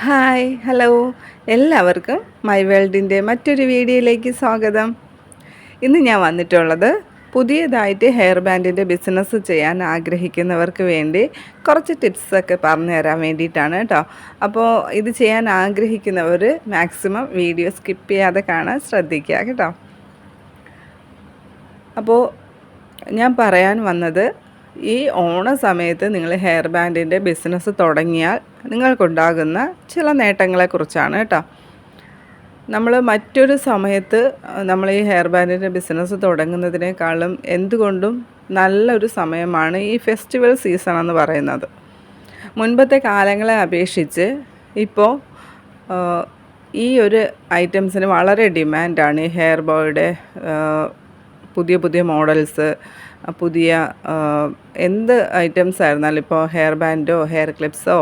Hi hello എല്ലാവർക്കും my വേൾഡിൻ്റെ മറ്റൊരു വീഡിയോയിലേക്ക് സ്വാഗതം. ഇന്ന് ഞാൻ വന്നിട്ടുള്ളത് പുതിയതായിട്ട് ഹെയർ ബാൻഡിൻ്റെ ബിസിനസ് ചെയ്യാൻ ആഗ്രഹിക്കുന്നവർക്ക് വേണ്ടി കുറച്ച് ടിപ്സൊക്കെ പറഞ്ഞു തരാൻ വേണ്ടിയിട്ടാണ് കേട്ടോ. അപ്പോൾ ഇത് ചെയ്യാൻ ആഗ്രഹിക്കുന്നവർ മാക്സിമം വീഡിയോ സ്കിപ്പ് ചെയ്യാതെ കാണാൻ ശ്രദ്ധിക്കുക കേട്ടോ. അപ്പോൾ ഞാൻ പറയാൻ വന്നത്, ഈ ഓണ സമയത്ത് നിങ്ങൾ ഹെയർ ബാൻഡിൻ്റെ ബിസിനസ് തുടങ്ങിയാൽ നിങ്ങൾക്കുണ്ടാകുന്ന ചില നേട്ടങ്ങളെക്കുറിച്ചാണ് കേട്ടോ. നമ്മൾ മറ്റൊരു സമയത്ത് നമ്മൾ ഈ ഹെയർ ബാൻഡിൻ്റെ ബിസിനസ് തുടങ്ങുന്നതിനേക്കാളും എന്തുകൊണ്ടും നല്ലൊരു സമയമാണ് ഈ ഫെസ്റ്റിവൽ സീസൺ എന്ന് പറയുന്നത്. മുൻപത്തെ കാലങ്ങളെ അപേക്ഷിച്ച് ഇപ്പോൾ ഈ ഒരു ഐറ്റംസിന് വളരെ ഡിമാൻഡാണ്. ഈ ഹെയർ ബോയുടെ പുതിയ പുതിയ മോഡൽസ്, പുതിയ എന്ത് ഐറ്റംസ് ആയിരുന്നാലും, ഇപ്പോൾ ഹെയർ ബാൻഡോ ഹെയർ ക്ലിപ്സോ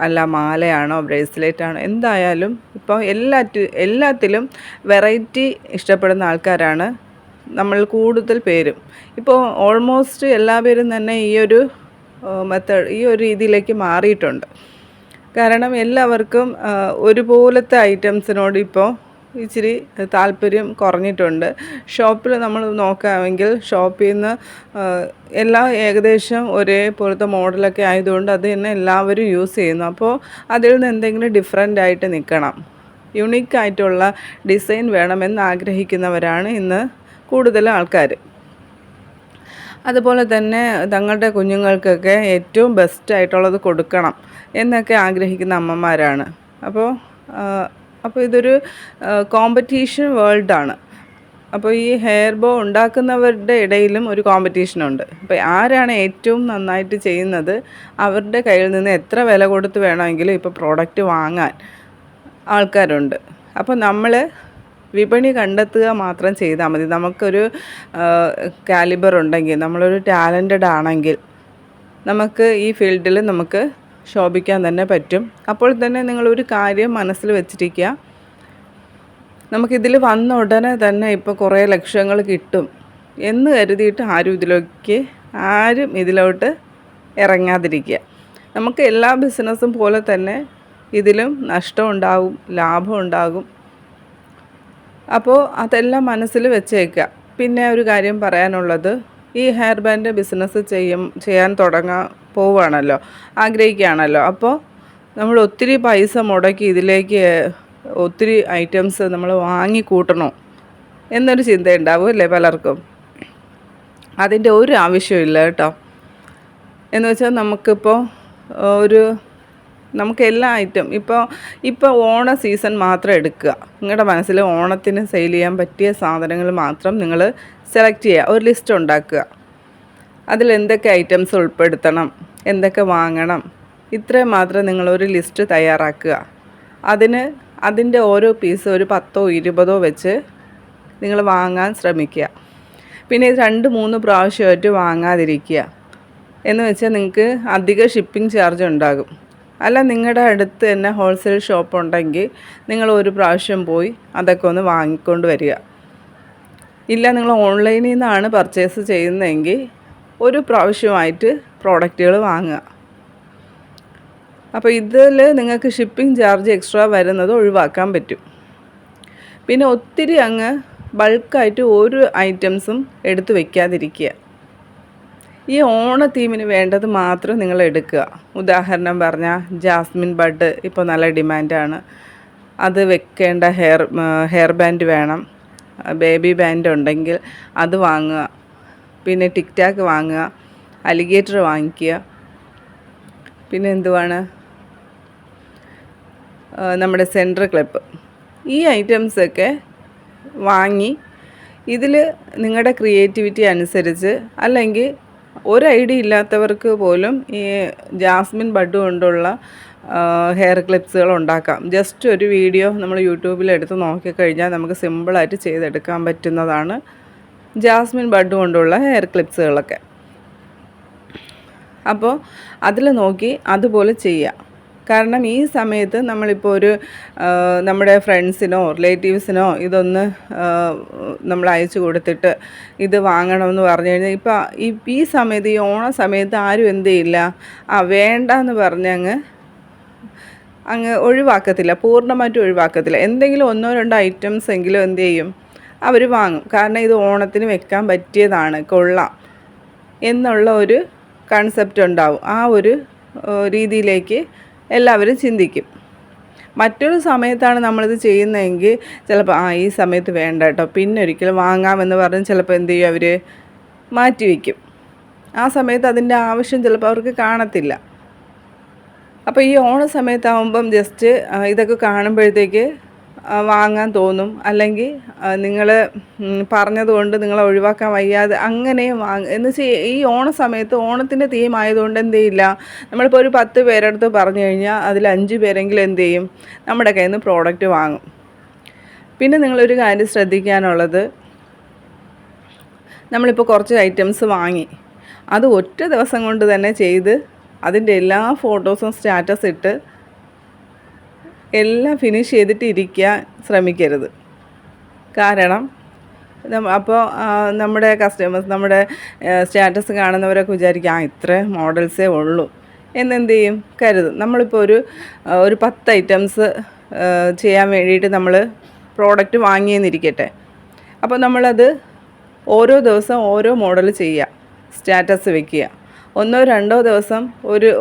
അല്ല മാലയാണോ ബ്രേസ്ലെറ്റാണോ എന്തായാലും ഇപ്പോൾ എല്ലാത്തിലും വെറൈറ്റി ഇഷ്ടപ്പെടുന്ന ആൾക്കാരാണ് നമ്മൾ കൂടുതൽ പേരും. ഇപ്പോൾ ഓൾമോസ്റ്റ് എല്ലാവരും തന്നെ ഈ ഒരു രീതിയിലേക്ക് മാറിയിട്ടുണ്ട്. കാരണം എല്ലാവർക്കും ഒരുപോലത്തെ ഐറ്റംസിനോട് ഇപ്പോൾ ഇച്ചിരി താല്പര്യം കുറഞ്ഞിട്ടുണ്ട്. ഷോപ്പിൽ നമ്മൾ നോക്കാമെങ്കിൽ ഷോപ്പിൽ നിന്ന് എല്ലാം ഏകദേശം ഒരേപോലത്തെ മോഡലൊക്കെ ആയതുകൊണ്ട് അത് തന്നെ എല്ലാവരും യൂസ് ചെയ്യുന്നു. അപ്പോൾ അതിൽ നിന്ന് എന്തെങ്കിലും ഡിഫറെൻ്റ് ആയിട്ട് നിൽക്കണം, യുണീക്കായിട്ടുള്ള ഡിസൈൻ വേണമെന്ന് ആഗ്രഹിക്കുന്നവരാണ് ഇന്ന് കൂടുതൽ ആൾക്കാർ. അതുപോലെ തന്നെ തങ്ങളുടെ കുഞ്ഞുങ്ങൾക്കൊക്കെ ഏറ്റവും ബെസ്റ്റായിട്ടുള്ളത് കൊടുക്കണം എന്നൊക്കെ ആഗ്രഹിക്കുന്ന അമ്മമാരാണ്. അപ്പോൾ ഇതൊരു കോമ്പറ്റീഷൻ വേൾഡാണ്. അപ്പോൾ ഈ ഹെയർ ബോ ഉണ്ടാക്കുന്നവരുടെ ഇടയിലും ഒരു കോമ്പറ്റീഷനുണ്ട്. അപ്പോൾ ആരാണ് ഏറ്റവും നന്നായിട്ട് ചെയ്യുന്നത്, അവരുടെ കയ്യിൽ നിന്ന് എത്ര വില കൊടുത്ത് വേണമെങ്കിലും ഇപ്പോൾ പ്രോഡക്റ്റ് വാങ്ങാൻ ആൾക്കാരുണ്ട്. അപ്പോൾ നമ്മൾ വിപണി കണ്ടെത്തുക മാത്രം ചെയ്താൽ മതി. നമുക്കൊരു കാലിബർ ഉണ്ടെങ്കിൽ, നമ്മളൊരു ടാലൻറ്റഡ് ആണെങ്കിൽ നമുക്ക് ഈ ഫീൽഡിൽ നമുക്ക് ശോഭിക്കാൻ തന്നെ പറ്റും. അപ്പോൾ തന്നെ നിങ്ങളൊരു കാര്യം മനസ്സിൽ വെച്ചിരിക്കുക, നമുക്കിതിൽ വന്ന ഉടനെ തന്നെ ഇപ്പോൾ കുറേ ലക്ഷങ്ങൾ കിട്ടും എന്ന് കരുതിയിട്ട് ആരും ഇതിലോട്ട് ഇറങ്ങാതിരിക്കുക. നമുക്ക് എല്ലാ ബിസിനസ്സും പോലെ തന്നെ ഇതിലും നഷ്ടം ഉണ്ടാകും, ലാഭം ഉണ്ടാകും. അപ്പോൾ അതെല്ലാം മനസ്സിൽ വെച്ചേക്കുക. പിന്നെ ഒരു കാര്യം പറയാനുള്ളത്, ഈ ഹെയർ ബാൻഡ് ബിസിനസ് ചെയ്യാൻ തുടങ്ങാൻ പോവുകയാണല്ലോ, ആഗ്രഹിക്കുകയാണല്ലോ. അപ്പോൾ നമ്മൾ ഒത്തിരി പൈസ മുടക്കി ഇതിലേക്ക് ഒത്തിരി ഐറ്റംസ് നമ്മൾ വാങ്ങിക്കൂട്ടണോ എന്നൊരു ചിന്തയുണ്ടാവും അല്ലേ പലർക്കും. അതിൻ്റെ ഒരു ആവശ്യമില്ല കേട്ടോ. എന്ന് വെച്ചാൽ നമുക്കിപ്പോൾ നമുക്ക് എല്ലാ ഐറ്റം ഇപ്പോൾ ഓണ സീസൺ മാത്രം എടുക്കുക. നിങ്ങളുടെ മനസ്സിൽ ഓണത്തിന് സെയിൽ ചെയ്യാൻ പറ്റിയ സാധനങ്ങൾ മാത്രം നിങ്ങൾ സെലക്ട് ചെയ്യുക, ഒരു ലിസ്റ്റ് ഉണ്ടാക്കുക. അതിൽ എന്തൊക്കെ ഐറ്റംസ് ഉൾപ്പെടുത്തണം, എന്തൊക്കെ വാങ്ങണം, ഇത്രയും മാത്രം നിങ്ങളൊരു ലിസ്റ്റ് തയ്യാറാക്കുക. അതിൻ്റെ ഓരോ പീസ് ഒരു 10ഓ 20ഓ വെച്ച് നിങ്ങൾ വാങ്ങാൻ ശ്രമിക്കുക. പിന്നെ ഇത് 2-3 പ്രാവശ്യമായിട്ട് വാങ്ങാതിരിക്കുക. എന്ന് വെച്ചാൽ നിങ്ങൾക്ക് അധിക ഷിപ്പിംഗ് ചാർജ് ഉണ്ടാകും. അല്ല, നിങ്ങളുടെ അടുത്ത് തന്നെ ഹോൾസെയിൽ ഷോപ്പ് ഉണ്ടെങ്കിൽ നിങ്ങൾ ഒരു പ്രാവശ്യം പോയി അതൊക്കെ ഒന്ന് വാങ്ങിക്കൊണ്ട് വരിക. ഇല്ല, നിങ്ങൾ ഓൺലൈനിൽ നിന്നാണ് പർച്ചേസ് ചെയ്യുന്നതെങ്കിൽ ഒരു പ്രാവശ്യമായിട്ട് പ്രോഡക്റ്റുകൾ വാങ്ങുക. അപ്പോൾ ഇതിൽ നിങ്ങൾക്ക് ഷിപ്പിംഗ് ചാർജ് എക്സ്ട്രാ വരുന്നത് ഒഴിവാക്കാൻ പറ്റും. പിന്നെ ഒത്തിരി അങ്ങ് ബൾക്കായിട്ട് ഒരു ഐറ്റംസും എടുത്ത് വയ്ക്കാതിരിക്കുക. ഈ ഓണ തീമിന് വേണ്ടത് മാത്രം നിങ്ങൾ എടുക്കുക. ഉദാഹരണം പറഞ്ഞാൽ ജാസ്മിൻ ബഡ് ഇപ്പോൾ നല്ല ഡിമാൻഡാണ്, അത് വെക്കേണ്ട ഹെയർ ബാൻഡ് വേണം. ബേബി ബാൻഡ് ഉണ്ടെങ്കിൽ അത് വാങ്ങുക. പിന്നെ ടിക് ടാക്ക് വാങ്ങുക, അലിഗേറ്റർ വാങ്ങിക്കുക. പിന്നെ എന്തുവാണ്, നമ്മുടെ സെൻറ്റർ ക്ലിപ്പ്, ഈ ഐറ്റംസൊക്കെ വാങ്ങി ഇതിൽ നിങ്ങളുടെ ക്രിയേറ്റിവിറ്റി അനുസരിച്ച്, അല്ലെങ്കിൽ ഒരു ഐഡിയ ഇല്ലാത്തവർക്ക് പോലും ഈ ജാസ്മിൻ ബഡ് കൊണ്ടുള്ള ഹെയർ ക്ലിപ്സുകൾ ഉണ്ടാക്കാം. ജസ്റ്റ് ഒരു വീഡിയോ നമ്മൾ യൂട്യൂബിൽ എടുത്ത് നോക്കിക്കഴിഞ്ഞാൽ നമുക്ക് സിമ്പിളായിട്ട് ചെയ്തെടുക്കാൻ പറ്റുന്നതാണ് ജാസ്മിൻ ബഡ് കൊണ്ടുള്ള ഹെയർ ക്ലിപ്സുകളൊക്കെ. അപ്പോൾ അതിൽ നോക്കി അതുപോലെ ചെയ്യാം. കാരണം ഈ സമയത്ത് നമ്മളിപ്പോൾ നമ്മുടെ ഫ്രണ്ട്സിനോ റിലേറ്റീവ്സിനോ ഇതൊന്ന് നമ്മൾ അയച്ചു കൊടുത്തിട്ട് ഇത് വാങ്ങണമെന്ന് പറഞ്ഞു കഴിഞ്ഞാൽ ഇപ്പോൾ ഈ സമയത്ത്, ഈ ഓണ സമയത്ത് ആരും എന്ത് ചെയ്യില്ല, വേണ്ട എന്ന് പറഞ്ഞങ്ങ് അങ്ങ് ഒഴിവാക്കത്തില്ല, പൂർണ്ണമായിട്ടും ഒഴിവാക്കത്തില്ല. എന്തെങ്കിലും ഒന്നോ രണ്ടോ ഐറ്റംസ് എങ്കിലും എന്ത് ചെയ്യും, അവർ വാങ്ങും. കാരണം ഇത് ഓണത്തിന് വെക്കാൻ പറ്റിയതാണ്, കൊള്ളാം എന്നുള്ള ഒരു കൺസെപ്റ്റ് ഉണ്ടാവും. ആ ഒരു രീതിയിലേക്ക് എല്ലാവരും ചിന്തിക്കും. മറ്റൊരു സമയത്താണ് നമ്മളിത് ചെയ്യുന്നതെങ്കിൽ ചിലപ്പോൾ ഈ സമയത്ത് വേണ്ട കേട്ടോ, പിന്നെ ഒരിക്കലും വാങ്ങാമെന്ന് പറഞ്ഞ് ചിലപ്പോൾ എന്ത് ചെയ്യും, അവർ മാറ്റി വയ്ക്കും. ആ സമയത്ത് അതിൻ്റെ ആവശ്യം ചിലപ്പോൾ അവർക്ക് കാണത്തില്ല. അപ്പോൾ ഈ ഓണ സമയത്താവുമ്പം ജസ്റ്റ് ഇതൊക്കെ കാണുമ്പോഴത്തേക്ക് വാങ്ങാൻ തോന്നും. അല്ലെങ്കിൽ നിങ്ങൾ പറഞ്ഞതുകൊണ്ട് നിങ്ങളെ ഒഴിവാക്കാൻ വയ്യാതെ അങ്ങനെയും എന്ന് വെച്ചാൽ ഈ ഓണ സമയത്ത് ഓണത്തിൻ്റെ തീം ആയതുകൊണ്ട് എന്ത് ചെയ്യില്ല, നമ്മളിപ്പോൾ ഒരു 10 പേരെടുത്ത് പറഞ്ഞു കഴിഞ്ഞാൽ അതിൽ 5 പേരെങ്കിലും എന്ത് ചെയ്യും, നമ്മുടെ കയ്യിൽ നിന്ന് പ്രോഡക്റ്റ് വാങ്ങും. പിന്നെ നിങ്ങളൊരു കാര്യം ശ്രദ്ധിക്കാനുള്ളത്, നമ്മളിപ്പോൾ കുറച്ച് ഐറ്റംസ് വാങ്ങി, അത് ഒറ്റ ദിവസം കൊണ്ട് തന്നെ ചെയ്ത് അതിൻ്റെ എല്ലാ ഫോട്ടോസും സ്റ്റാറ്റസ് ഇട്ട് എല്ലാം ഫിനിഷ് ചെയ്തിട്ട് ഇരിക്കാൻ ശ്രമിക്കരുത്. കാരണം അപ്പോൾ നമ്മുടെ കസ്റ്റമേഴ്സ്, നമ്മുടെ സ്റ്റാറ്റസ് കാണുന്നവരൊക്കെ വിചാരിക്കും ഇത്ര മോഡൽസേ ഉള്ളൂ എന്നെന്ത് ചെയ്യും, കരുതും. നമ്മളിപ്പോൾ ഒരു 10 ഐറ്റംസ് ചെയ്യാൻ വേണ്ടിയിട്ട് നമ്മൾ പ്രോഡക്റ്റ് വാങ്ങിയെന്നിരിക്കട്ടെ. അപ്പോൾ നമ്മളത് ഓരോ ദിവസം ഓരോ മോഡൽ ചെയ്യുക, സ്റ്റാറ്റസ് വെക്കുക. 1 or 2 ദിവസം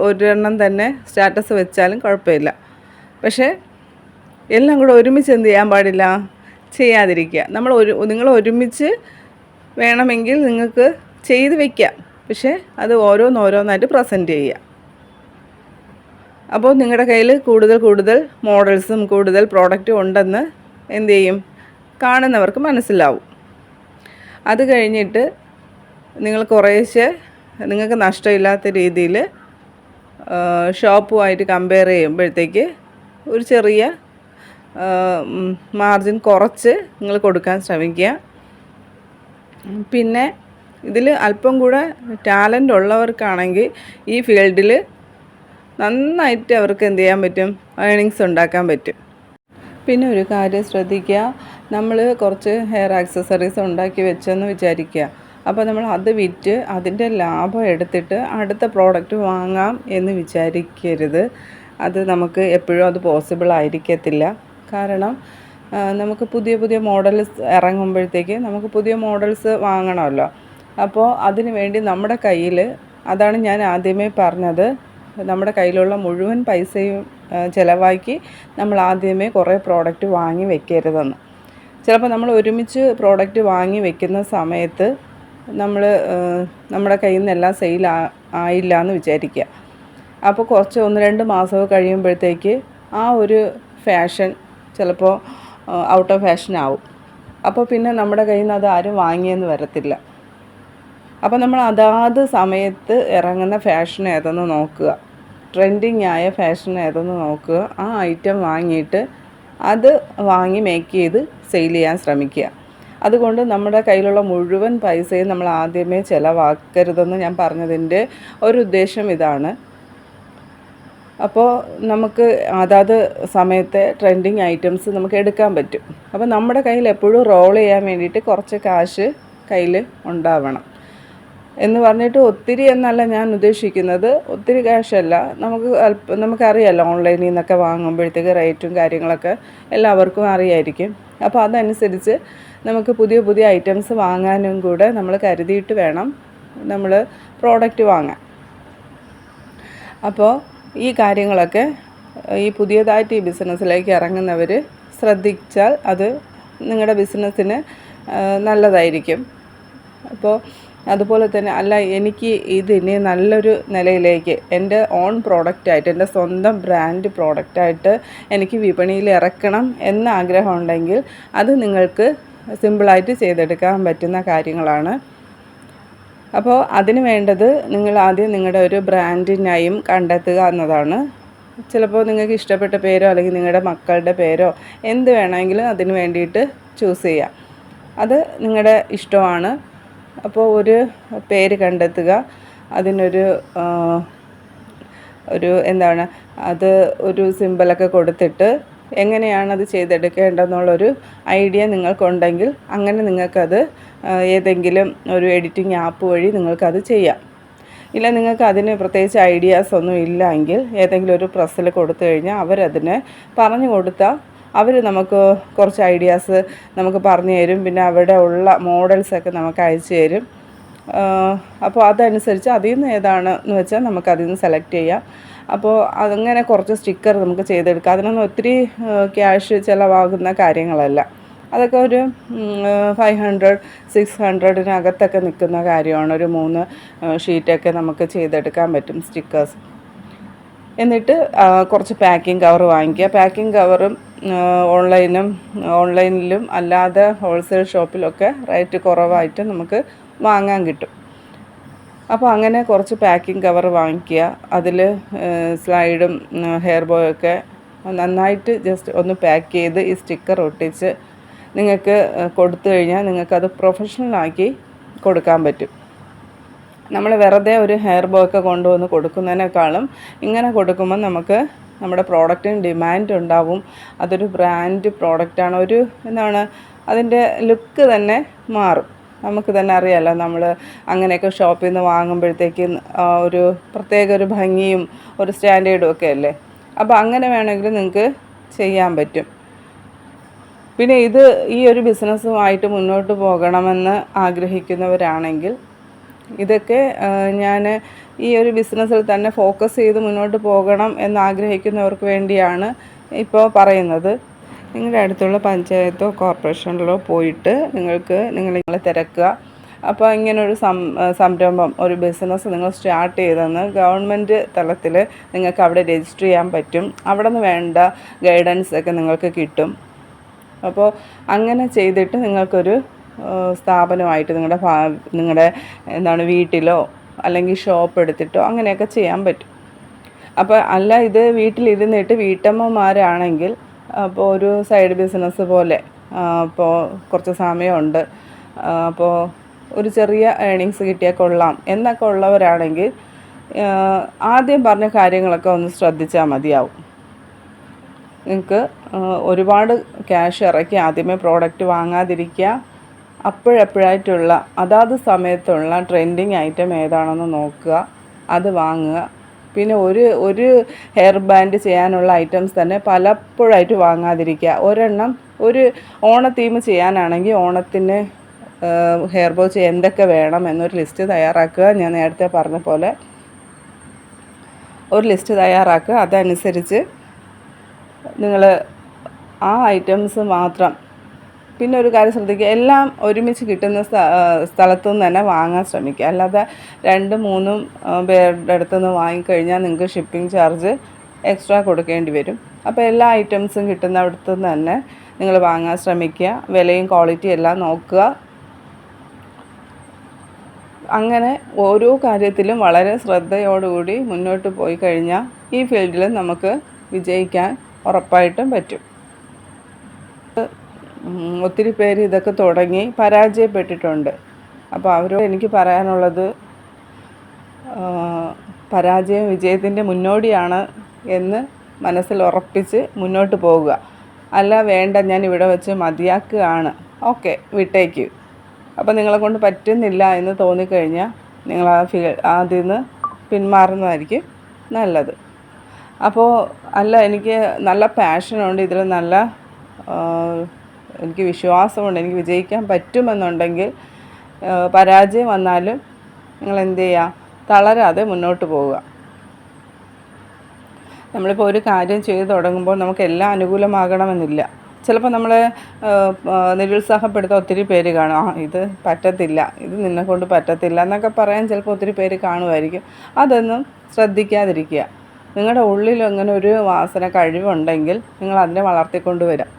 ഒരെണ്ണം തന്നെ സ്റ്റാറ്റസ് വെച്ചാലും കുഴപ്പമില്ല. പക്ഷേ എല്ലാം കൂടെ ഒരുമിച്ച് എന്ത് ചെയ്യാൻ പാടില്ല, ചെയ്യാതിരിക്കുക. നിങ്ങൾ ഒരുമിച്ച് വേണമെങ്കിൽ നിങ്ങൾക്ക് ചെയ്ത് വയ്ക്കാം, പക്ഷേ അത് ഓരോന്നോരോന്നായിട്ട് പ്രസൻറ്റ് ചെയ്യുക. അപ്പോൾ നിങ്ങളുടെ കയ്യിൽ കൂടുതൽ മോഡൽസും കൂടുതൽ പ്രോഡക്റ്റും ഉണ്ടെന്ന് എന്ത് ചെയ്യും, കാണുന്നവർക്ക് മനസ്സിലാവും. അത് കഴിഞ്ഞിട്ട് നിങ്ങൾ കുറേശ്ശെ നിങ്ങൾക്ക് നഷ്ടമില്ലാത്ത രീതിയിൽ ഷോപ്പുമായിട്ട് കമ്പയർ ചെയ്യുമ്പോഴത്തേക്ക് ഒരു ചെറിയ മാർജിൻ കുറച്ച് നിങ്ങൾ കൊടുക്കാൻ ശ്രമിക്കുക. പിന്നെ ഇതിൽ അല്പം കൂടെ ടാലൻ്റ് ഉള്ളവർക്കാണെങ്കിൽ ഈ ഫീൽഡിൽ നന്നായിട്ട് അവർക്ക് എന്ത് ചെയ്യാൻ പറ്റും, ഏണിങ്സ് ഉണ്ടാക്കാൻ പറ്റും. പിന്നെ ഒരു കാര്യം ശ്രദ്ധിക്കുക, നമ്മൾ കുറച്ച് ഹെയർ ആക്സസറീസ് ഉണ്ടാക്കി വെച്ചെന്ന് വിചാരിക്കുക. അപ്പോൾ നമ്മൾ അത് വിറ്റ് അതിൻ്റെ ലാഭം എടുത്തിട്ട് അടുത്ത പ്രോഡക്റ്റ് വാങ്ങാം എന്ന് വിചാരിക്കരുത്. അത് നമുക്ക് എപ്പോഴും അത് പോസിബിൾ ആയിരിക്കത്തില്ല. കാരണം നമുക്ക് പുതിയ മോഡൽസ് ഇറങ്ങുമ്പോഴത്തേക്ക് നമുക്ക് പുതിയ മോഡൽസ് വാങ്ങണമല്ലോ. അപ്പോൾ അതിന് വേണ്ടി നമ്മുടെ കയ്യിൽ, അതാണ് ഞാൻ ആദ്യമേ പറഞ്ഞത്, നമ്മുടെ കയ്യിലുള്ള മുഴുവൻ പൈസയും ചിലവാക്കി നമ്മൾ ആദ്യമേ കുറേ പ്രോഡക്റ്റ് വാങ്ങി വെക്കരുതെന്ന്. ചിലപ്പോൾ നമ്മൾ ഒരുമിച്ച് പ്രോഡക്റ്റ് വാങ്ങി വെക്കുന്ന സമയത്ത് നമ്മുടെ കയ്യിൽ നിന്നെല്ലാം സെയിൽ ആയില്ല എന്ന് വിചാരിക്കുക. അപ്പോൾ കുറച്ച് 1-2 മാസമൊക്കെ കഴിയുമ്പോഴത്തേക്ക് ആ ഒരു ഫാഷൻ ചിലപ്പോൾ ഔട്ട് ഓഫ് ഫാഷൻ ആവും. അപ്പോൾ പിന്നെ നമ്മുടെ കയ്യിൽ നിന്ന് അത് ആരും വാങ്ങിയെന്ന് വരത്തില്ല. അപ്പോൾ നമ്മൾ അതാത് സമയത്ത് ഇറങ്ങുന്ന ഫാഷൻ ഏതെന്ന് നോക്കുക, ട്രെൻഡിങ് ആയ ഫാഷൻ ഏതെന്ന് നോക്കുക, ആ ഐറ്റം വാങ്ങിയിട്ട് അത് വാങ്ങി മേക്ക് ചെയ്ത് സെയിൽ ചെയ്യാൻ ശ്രമിക്കുക. അതുകൊണ്ട് നമ്മുടെ കയ്യിലുള്ള മുഴുവൻ പൈസയും നമ്മൾ ആദ്യമേ ചിലവാക്കരുതെന്ന് ഞാൻ പറഞ്ഞതിൻ്റെ ഒരു ഉദ്ദേശം ഇതാണ്. അപ്പോൾ നമുക്ക് അതാത് സമയത്തെ ട്രെൻഡിങ് ഐറ്റംസ് നമുക്ക് എടുക്കാൻ പറ്റും. അപ്പോൾ നമ്മുടെ കയ്യിൽ എപ്പോഴും റോൾ ചെയ്യാൻ വേണ്ടിയിട്ട് കുറച്ച് കാശ് കയ്യിൽ ഉണ്ടാവണം. എന്ന് പറഞ്ഞിട്ട് ഒത്തിരി എന്നല്ല ഞാൻ ഉദ്ദേശിക്കുന്നത്, ഒത്തിരി ക്യാഷല്ല. നമുക്കറിയാമല്ലോ, ഓൺലൈനിൽ നിന്നൊക്കെ വാങ്ങുമ്പോഴത്തേക്ക് റേറ്റും കാര്യങ്ങളൊക്കെ എല്ലാവർക്കും അറിയായിരിക്കും. അപ്പോൾ അതനുസരിച്ച് നമുക്ക് പുതിയ ഐറ്റംസ് വാങ്ങാനും കൂടെ നമ്മൾ കരുതിയിട്ട് വേണം നമ്മൾ പ്രോഡക്റ്റ് വാങ്ങാൻ. അപ്പോൾ ഈ കാര്യങ്ങളൊക്കെ ഈ പുതിയതായിട്ട് ഈ ബിസിനസ്സിലേക്ക് ഇറങ്ങുന്നവർ ശ്രദ്ധിച്ചാൽ അത് നിങ്ങളുടെ ബിസിനസ്സിന് നല്ലതായിരിക്കും. അപ്പോൾ അതുപോലെ തന്നെ എനിക്ക് ഇതിനെ നല്ലൊരു നിലയിലേക്ക് എൻ്റെ ഓൺ പ്രോഡക്റ്റായിട്ട്, എൻ്റെ സ്വന്തം ബ്രാൻഡ് പ്രോഡക്റ്റായിട്ട് എനിക്ക് വിപണിയിൽ ഇറക്കണം എന്ന ആഗ്രഹമുണ്ടെങ്കിൽ അത് നിങ്ങൾക്ക് സിമ്പിളായിട്ട് ചെയ്തെടുക്കാൻ പറ്റുന്ന കാര്യങ്ങളാണ്. അപ്പോൾ അതിന് വേണ്ടത് നിങ്ങൾ ആദ്യം നിങ്ങളുടെ ഒരു ബ്രാൻഡ് നെയിം കണ്ടെത്തുക എന്നതാണ്. ചിലപ്പോൾ നിങ്ങൾക്ക് ഇഷ്ടപ്പെട്ട പേരോ അല്ലെങ്കിൽ നിങ്ങളുടെ മക്കളുടെ പേരോ എന്ത് വേണമെങ്കിലും അതിന് വേണ്ടിയിട്ട് ചൂസ് ചെയ്യാം. അത് നിങ്ങളുടെ ഇഷ്ടമാണ്. അപ്പോൾ ഒരു പേര് കണ്ടെത്തുക, അതിനൊരു അത് ഒരു സിമ്പലൊക്കെ കൊടുത്തിട്ട് എങ്ങനെയാണത് ചെയ്തെടുക്കേണ്ടതെന്നുള്ളൊരു ഐഡിയ നിങ്ങൾക്കുണ്ടെങ്കിൽ അങ്ങനെ നിങ്ങൾക്കത് ഏതെങ്കിലും ഒരു എഡിറ്റിംഗ് ആപ്പ് വഴി നിങ്ങൾക്കത് ചെയ്യാം. ഇല്ല നിങ്ങൾക്ക് അതിന് പ്രത്യേകിച്ച് ഐഡിയാസ് ഒന്നും ഇല്ല എങ്കിൽ ഏതെങ്കിലും ഒരു പ്രസ്സിൽ കൊടുത്തു കഴിഞ്ഞാൽ അവരതിന് പറഞ്ഞു കൊടുത്താൽ അവർ നമുക്ക് കുറച്ച് ഐഡിയാസ് നമുക്ക് പറഞ്ഞു തരും. പിന്നെ അവിടെ ഉള്ള മോഡൽസൊക്കെ നമുക്ക് അയച്ചു തരും. അപ്പോൾ അതനുസരിച്ച് അതിൽ നിന്ന് ഏതാണെന്ന് വെച്ചാൽ നമുക്കതിൽ നിന്ന് സെലക്ട് ചെയ്യാം. അപ്പോൾ അങ്ങനെ കുറച്ച് സ്റ്റിക്കർ നമുക്ക് ചെയ്തെടുക്കാം. അതിനൊന്നും ഒത്തിരി ക്യാഷ് ചിലവാകുന്ന കാര്യങ്ങളല്ല. അതൊക്കെ ഒരു 500-600 നിൽക്കുന്ന കാര്യമാണ്. ഒരു 3 ഷീറ്റൊക്കെ നമുക്ക് ചെയ്തെടുക്കാൻ പറ്റും സ്റ്റിക്കേഴ്സ്. എന്നിട്ട് കുറച്ച് പാക്കിംഗ് കവർ വാങ്ങിക്കുക. പാക്കിംഗ് കവറും ഓൺലൈനിലും അല്ലാതെ ഹോൾസെയിൽ ഷോപ്പിലൊക്കെ റേറ്റ് കുറവായിട്ട് നമുക്ക് വാങ്ങാൻ കിട്ടും. അപ്പോൾ അങ്ങനെ കുറച്ച് പാക്കിംഗ് കവർ വാങ്ങിക്കുക. അതിൽ സ്ലൈഡും ഹെയർ ബോയൊക്കെ നന്നായിട്ട് ജസ്റ്റ് ഒന്ന് പാക്ക് ചെയ്ത് ഈ സ്റ്റിക്കർ ഒട്ടിച്ച് നിങ്ങൾക്ക് കൊടുത്തു കഴിഞ്ഞാൽ നിങ്ങൾക്കത് പ്രൊഫഷണലാക്കി കൊടുക്കാൻ പറ്റും. നമ്മൾ വെറുതെ ഒരു ഹെയർ ബോ ഒക്കെ കൊണ്ടുവന്ന് കൊടുക്കുന്നതിനേക്കാളും ഇങ്ങനെ കൊടുക്കുമ്പോൾ നമുക്ക് നമ്മുടെ പ്രോഡക്റ്റിന് ഡിമാൻഡ് ഉണ്ടാവും. അതൊരു ബ്രാൻഡ് പ്രോഡക്റ്റാണ്. എന്താണ് അതിൻ്റെ ലുക്ക് തന്നെ മാറും. നമുക്ക് തന്നെ അറിയാമല്ലോ, നമ്മൾ അങ്ങനെയൊക്കെ ഷോപ്പിൽ നിന്ന് വാങ്ങുമ്പോഴത്തേക്ക് ഒരു പ്രത്യേക ഒരു ഭംഗിയും ഒരു സ്റ്റാൻഡേർഡും ഒക്കെ അല്ലേ. അപ്പോൾ അങ്ങനെ വേണമെങ്കിൽ നിങ്ങൾക്ക് ചെയ്യാൻ പറ്റും. പിന്നെ ഈ ഒരു ബിസിനസ്സുമായിട്ട് മുന്നോട്ട് പോകണമെന്ന് ആഗ്രഹിക്കുന്നവരാണെങ്കിൽ ഇതൊക്കെ ഞാൻ ഈ ഒരു ബിസിനസ്സിൽ തന്നെ ഫോക്കസ് ചെയ്ത് മുന്നോട്ട് പോകണം എന്നാഗ്രഹിക്കുന്നവർക്ക് വേണ്ടിയാണ് ഇപ്പോൾ പറയുന്നത്. നിങ്ങളുടെ അടുത്തുള്ള പഞ്ചായത്തോ കോർപ്പറേഷനിലോ പോയിട്ട് നിങ്ങളെ തിരക്കുക. അപ്പോൾ ഇങ്ങനൊരു സംരംഭം, ഒരു ബിസിനസ് നിങ്ങൾ സ്റ്റാർട്ട് ചെയ്തെന്ന് ഗവൺമെൻറ് തലത്തിൽ നിങ്ങൾക്ക് അവിടെ രജിസ്റ്റർ ചെയ്യാൻ പറ്റും. അവിടെ നിന്ന് വേണ്ട ഗൈഡൻസൊക്കെ നിങ്ങൾക്ക് കിട്ടും. അപ്പോൾ അങ്ങനെ ചെയ്തിട്ട് നിങ്ങൾക്കൊരു സ്ഥാപനമായിട്ട് നിങ്ങളുടെ വീട്ടിലോ അല്ലെങ്കിൽ ഷോപ്പ് എടുത്തിട്ടോ അങ്ങനെയൊക്കെ ചെയ്യാൻ പറ്റും. അപ്പോൾ അല്ല, ഇത് വീട്ടിലിരുന്നിട്ട് വീട്ടമ്മമാരാണെങ്കിൽ അപ്പോൾ ഒരു സൈഡ് ബിസിനസ് പോലെ അപ്പോൾ കുറച്ച് സമയമുണ്ട്, അപ്പോൾ ഒരു ചെറിയ ഏണിങ്സ് കിട്ടിയാൽ കൊള്ളാം എന്നൊക്കെ ഉള്ളവരാണെങ്കിൽ ആദ്യം പറഞ്ഞ കാര്യങ്ങളൊക്കെ ഒന്ന് ശ്രദ്ധിച്ചാൽ മതിയാവും. നിങ്ങൾക്ക് ഒരുപാട് ക്യാഷ് ഇറക്കി ആദ്യമേ പ്രോഡക്റ്റ് വാങ്ങാതിരിക്കുക. അപ്പോഴപ്പോഴായിട്ടുള്ള അതാത് സമയത്തുള്ള ട്രെൻഡിങ് ഐറ്റം ഏതാണെന്ന് നോക്കുക, അത് വാങ്ങുക. പിന്നെ ഒരു ഹെയർ ബാൻഡ് ചെയ്യാനുള്ള ഐറ്റംസ് തന്നെ പലപ്പോഴായിട്ട് വാങ്ങാതിരിക്കുക. ഒരെണ്ണം ഒരു ഓണ തീം ചെയ്യാനാണെങ്കിൽ ഓണത്തിന് ഹെയർ ബോ ചെയ്യാൻ എന്തൊക്കെ വേണം എന്നൊരു ലിസ്റ്റ് തയ്യാറാക്കുക. ഞാൻ നേരത്തെ പറഞ്ഞ പോലെ ഒരു ലിസ്റ്റ് തയ്യാറാക്കുക. അതനുസരിച്ച് നിങ്ങൾ ആ ഐറ്റംസ് മാത്രം. പിന്നെ ഒരു കാര്യം ശ്രദ്ധിക്കുക, എല്ലാം ഒരുമിച്ച് കിട്ടുന്ന സ്ഥലത്തു നിന്ന് തന്നെ വാങ്ങാൻ ശ്രമിക്കുക. അല്ലാതെ 2-3 പേരുടെ അടുത്തു നിന്ന് വാങ്ങിക്കഴിഞ്ഞാൽ നിങ്ങൾക്ക് ഷിപ്പിംഗ് ചാർജ് എക്സ്ട്രാ കൊടുക്കേണ്ടി വരും. അപ്പോൾ എല്ലാ ഐറ്റംസും കിട്ടുന്നിടത്തു നിന്ന് തന്നെ നിങ്ങൾ വാങ്ങാൻ ശ്രമിക്കുക. വിലയും ക്വാളിറ്റിയും എല്ലാം നോക്കുക. അങ്ങനെ ഓരോ കാര്യത്തിലും വളരെ ശ്രദ്ധയോടുകൂടി മുന്നോട്ട് പോയി കഴിഞ്ഞാൽ ഈ ഫീൽഡിൽ നമുക്ക് വിജയിക്കാൻ ഉറപ്പായിട്ടും പറ്റും. ഒത്തിരി പേര് ഇതൊക്കെ തുടങ്ങി പരാജയപ്പെട്ടിട്ടുണ്ട്. അപ്പോൾ അവരോട് എനിക്ക് പറയാനുള്ളത്, പരാജയം വിജയത്തിൻ്റെ മുന്നോടിയാണ് എന്ന് മനസ്സിൽ ഉറപ്പിച്ച് മുന്നോട്ട് പോവുക. അല്ല, വേണ്ട ഞാൻ ഇവിടെ വെച്ച് മതിയാക്കുകയാണ്, ഓക്കെ വിട്ടേക്ക്. അപ്പോൾ നിങ്ങളെ കൊണ്ട് പറ്റുന്നില്ല എന്ന് തോന്നിക്കഴിഞ്ഞാൽ നിങ്ങൾ അതിൽ നിന്ന് പിന്മാറുന്നതായിരിക്കും നല്ലത്. അപ്പോൾ അല്ല, എനിക്ക് നല്ല പാഷനുണ്ട്, ഇതിൽ നല്ല എനിക്ക് വിശ്വാസമുണ്ട്, എനിക്ക് വിജയിക്കാൻ പറ്റുമെന്നുണ്ടെങ്കിൽ പരാജയം വന്നാലും നിങ്ങൾ എന്ത് ചെയ്യുക, തളരാതെ മുന്നോട്ട് പോവുക. നമ്മളിപ്പോൾ ഒരു കാര്യം ചെയ്തു തുടങ്ങുമ്പോൾ നമുക്ക് എല്ലാം അനുകൂലമാകണമെന്നില്ല. ചിലപ്പോൾ നമ്മളെ നിരുത്സാഹപ്പെടുത്താൻ ഒത്തിരി പേര് കാണും. ഇത് പറ്റത്തില്ല, ഇത് നിന്നെക്കൊണ്ട് പറ്റത്തില്ല എന്നൊക്കെ പറയാൻ ചിലപ്പോൾ ഒത്തിരി പേര് കാണുമായിരിക്കും. അതൊന്നും ശ്രദ്ധിക്കാതിരിക്കുക. നിങ്ങളുടെ ഉള്ളിൽ അങ്ങനെ ഒരു വാസന കഴിവുണ്ടെങ്കിൽ നിങ്ങൾ അതിനെ വളർത്തിക്കൊണ്ട് വരാം.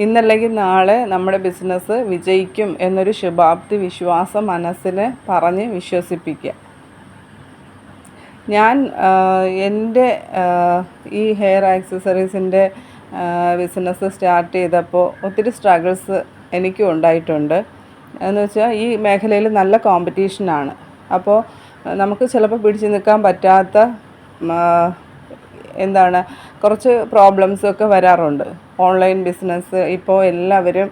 ഇന്നല്ലെങ്കിൽ നാളെ നമ്മുടെ ബിസിനസ് വിജയിക്കും എന്നൊരു ശുഭാപ്തി വിശ്വാസം മനസ്സിൽ പറഞ്ഞ് വിശ്വസിപ്പിക്കുക. ഞാൻ എൻ്റെ ഈ ഹെയർ ആക്സസറീസിൻ്റെ ബിസിനസ് സ്റ്റാർട്ട് ചെയ്തപ്പോൾ ഒത്തിരി സ്ട്രഗിൾസ് എനിക്കും ഉണ്ടായിട്ടുണ്ട്. എന്ന് വെച്ചാൽ ഈ മേഖലയിൽ നല്ല കോമ്പറ്റീഷനാണ്. അപ്പോൾ നമുക്ക് ചിലപ്പോൾ പിടിച്ചു നിൽക്കാൻ പറ്റാത്ത കുറച്ച് പ്രോബ്ലംസൊക്കെ വരാറുണ്ട്. ഓൺലൈൻ ബിസിനസ് ഇപ്പോൾ എല്ലാവരും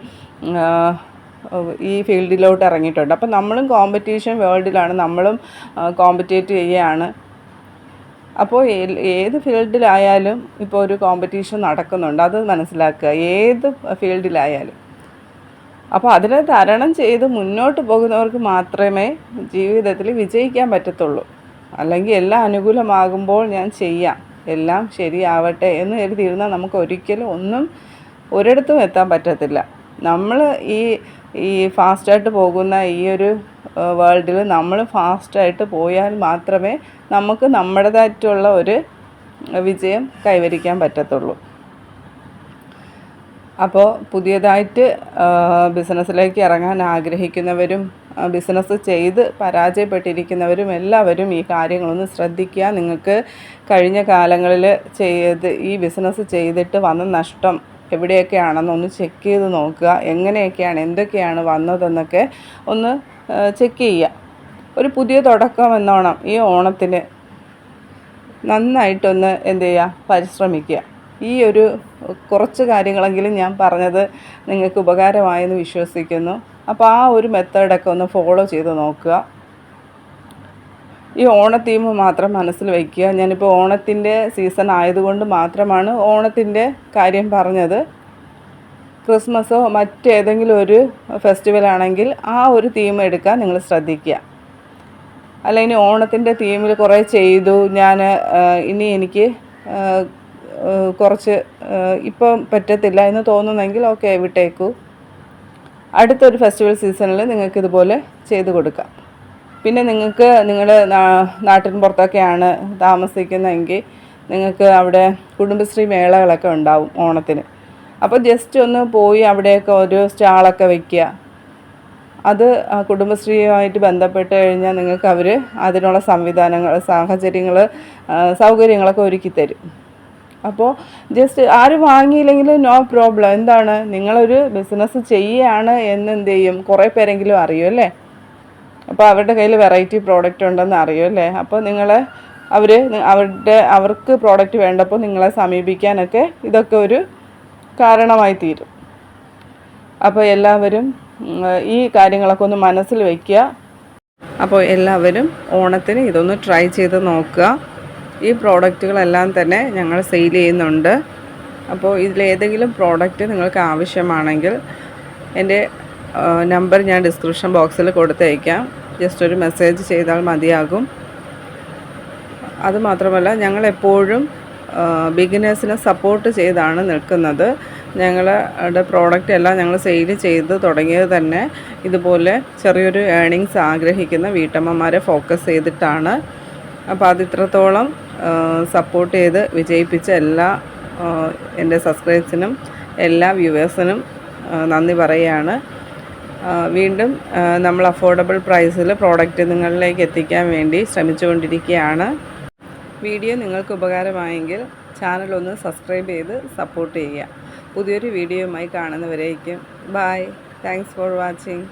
ഈ ഫീൽഡിലോട്ട് ഇറങ്ങിയിട്ടുണ്ട്. അപ്പോൾ നമ്മളും കോമ്പറ്റീഷൻ വേൾഡിലാണ്, നമ്മളും കോമ്പറ്റേറ്റ് ചെയ്യുകയാണ്. അപ്പോൾ ഏത് ഫീൽഡിലായാലും ഇപ്പോൾ ഒരു കോമ്പറ്റീഷൻ നടക്കുന്നുണ്ട്, അത് മനസ്സിലാക്കുക, ഏത് ഫീൽഡിലായാലും. അപ്പോൾ അതിനെ തരണം ചെയ്ത് മുന്നോട്ട് പോകുന്നവർക്ക് മാത്രമേ ജീവിതത്തിൽ വിജയിക്കാൻ പറ്റത്തുള്ളൂ. അല്ലെങ്കിൽ എല്ലാം അനുകൂലമാകുമ്പോൾ ഞാൻ ചെയ്യാം, എല്ലാം ശരിയാവട്ടെ എന്ന് കരുതിയിരുന്നാൽ നമുക്ക് ഒരിക്കലും ഒരിടത്തും എത്താൻ പറ്റത്തില്ല. നമ്മൾ ഈ ഫാസ്റ്റായിട്ട് പോകുന്ന ഈ ഒരു വേൾഡിൽ നമ്മൾ ഫാസ്റ്റായിട്ട് പോയാൽ മാത്രമേ നമുക്ക് നമ്മുടേതായിട്ടുള്ള ഒരു വിജയം കൈവരിക്കാൻ പറ്റത്തുള്ളൂ. അപ്പോൾ പുതിയതായിട്ട് ബിസിനസ്സിലേക്ക് ഇറങ്ങാൻ ആഗ്രഹിക്കുന്നവരും ബിസിനസ് ചെയ്ത് പരാജയപ്പെട്ടിരിക്കുന്നവരും എല്ലാവരും ഈ കാര്യങ്ങളൊന്ന് ശ്രദ്ധിക്കുക. നിങ്ങൾക്ക് കഴിഞ്ഞ കാലങ്ങളിൽ ഈ ബിസിനസ് ചെയ്തിട്ട് വന്ന നഷ്ടം എവിടെയൊക്കെയാണെന്നൊന്ന് ചെക്ക് ചെയ്ത് നോക്കുക. എങ്ങനെയൊക്കെയാണ്, എന്തൊക്കെയാണ് വന്നതെന്നൊക്കെ ഒന്ന് ചെക്ക് ചെയ്യുക. ഒരു പുതിയ തുടക്കം എന്നോണം ഈ ഓണത്തിന് നന്നായിട്ടൊന്ന് എന്ത് ചെയ്യുക, പരിശ്രമിക്കുക. ഈ ഒരു കുറച്ച് കാര്യങ്ങളെങ്കിലും ഞാൻ പറഞ്ഞത് നിങ്ങൾക്ക് ഉപകാരമായെന്ന് വിശ്വസിക്കുന്നു. അപ്പോൾ ആ ഒരു മെത്തേഡൊക്കെ ഒന്ന് ഫോളോ ചെയ്ത് നോക്കുക. ഈ ഓണ തീം മാത്രം മനസ്സിൽ വയ്ക്കുക. ഞാനിപ്പോൾ ഓണത്തിൻ്റെ സീസൺ ആയതുകൊണ്ട് മാത്രമാണ് ഓണത്തിൻ്റെ കാര്യം പറഞ്ഞത്. ക്രിസ്മസോ മറ്റേതെങ്കിലും ഒരു ഫെസ്റ്റിവലാണെങ്കിൽ ആ ഒരു തീം എടുക്കാൻ നിങ്ങൾ ശ്രദ്ധിക്കുക. അല്ലെങ്കിൽ ഓണത്തിൻ്റെ തീമിൽ കുറേ ചെയ്തു, ഇനി എനിക്ക് കുറച്ച് ഇപ്പം പറ്റത്തില്ല എന്ന് തോന്നുന്നെങ്കിൽ ഓക്കെ, വിട്ടേക്കൂ. അടുത്തൊരു ഫെസ്റ്റിവൽ സീസണിൽ നിങ്ങൾക്ക് ഇതുപോലെ ചെയ്ത് കൊടുക്കാം. പിന്നെ നിങ്ങൾക്ക് നിങ്ങളുടെ നാട്ടിൻ പുറത്തൊക്കെയാണ് താമസിക്കുന്നതെങ്കിൽ നിങ്ങൾക്ക് അവിടെ കുടുംബശ്രീ മേളകളൊക്കെ ഉണ്ടാവും ഓണത്തിന്. അപ്പോൾ ജസ്റ്റ് ഒന്ന് പോയി അവിടെയൊക്കെ ഒരു സ്റ്റാളൊക്കെ വയ്ക്കുക. അത് കുടുംബശ്രീയുമായിട്ട് ബന്ധപ്പെട്ട് കഴിഞ്ഞാൽ നിങ്ങൾക്ക് അവർ അതിനുള്ള സൗകര്യങ്ങളൊക്കെ ഒരുക്കി തരും. അപ്പോൾ ജസ്റ്റ് ആരും വാങ്ങിയില്ലെങ്കിലും നോ പ്രോബ്ലം. എന്താണ്, നിങ്ങളൊരു ബിസിനസ് ചെയ്യുകയാണ് എന്ന് എന്ത് ചെയ്യും, കുറേ പേരെങ്കിലും അറിയുമല്ലേ. അപ്പോൾ അവരുടെ കയ്യിൽ വെറൈറ്റി പ്രോഡക്റ്റ് ഉണ്ടെന്ന് അറിയുമല്ലേ. അപ്പോൾ അവർക്ക് പ്രോഡക്റ്റ് വേണ്ടപ്പോൾ നിങ്ങളെ സമീപിക്കാനൊക്കെ ഇതൊക്കെ ഒരു കാരണമായി തീരും. അപ്പോൾ എല്ലാവരും ഈ കാര്യങ്ങളൊക്കെ ഒന്ന് മനസ്സിൽ വയ്ക്കുക. അപ്പോൾ എല്ലാവരും ഓണത്തിന് ഇതൊന്ന് ട്രൈ ചെയ്ത് നോക്കുക. ഈ പ്രോഡക്റ്റുകളെല്ലാം തന്നെ ഞങ്ങൾ സെയിൽ ചെയ്യുന്നുണ്ട്. അപ്പോൾ ഇതിലേതെങ്കിലും പ്രോഡക്റ്റ് നിങ്ങൾക്ക് ആവശ്യമാണെങ്കിൽ എൻ്റെ നമ്പർ ഞാൻ ഡിസ്ക്രിപ്ഷൻ ബോക്സിൽ കൊടുത്തയക്കാം. ജസ്റ്റ് ഒരു മെസ്സേജ് ചെയ്താൽ മതിയാകും. അതുമാത്രമല്ല, ഞങ്ങളെപ്പോഴും ബിഗിനേഴ്സിനെ സപ്പോർട്ട് ചെയ്താണ് നിൽക്കുന്നത്. ഞങ്ങളുടെ പ്രോഡക്റ്റ് എല്ലാം ഞങ്ങൾ സെയിൽ ചെയ്ത് തുടങ്ങിയത് തന്നെ ഇതുപോലെ ചെറിയൊരു ഏർണിങ്സ് ആഗ്രഹിക്കുന്ന വീട്ടമ്മമാരെ ഫോക്കസ് ചെയ്തിട്ടാണ്. അപ്പോൾ അതിത്രത്തോളം സപ്പോർട്ട് ചെയ്ത് വിജയിപ്പിച്ച എല്ലാ എൻ്റെ സബ്സ്ക്രൈബേഴ്സിനും എല്ലാ വ്യൂവേഴ്സിനും നന്ദി പറയുകയാണ്. വീണ്ടും നമ്മൾ അഫോർഡബിൾ പ്രൈസിൽ പ്രോഡക്റ്റ് നിങ്ങളിലേക്ക് എത്തിക്കാൻ വേണ്ടി ശ്രമിച്ചുകൊണ്ടിരിക്കുകയാണ്. വീഡിയോ നിങ്ങൾക്ക് ഉപകാരമായെങ്കിൽ ചാനലൊന്ന് സബ്സ്ക്രൈബ് ചെയ്ത് സപ്പോർട്ട് ചെയ്യുക. പുതിയൊരു വീഡിയോയുമായി കാണുന്നവരേക്കും ബൈ. Thanks for watching.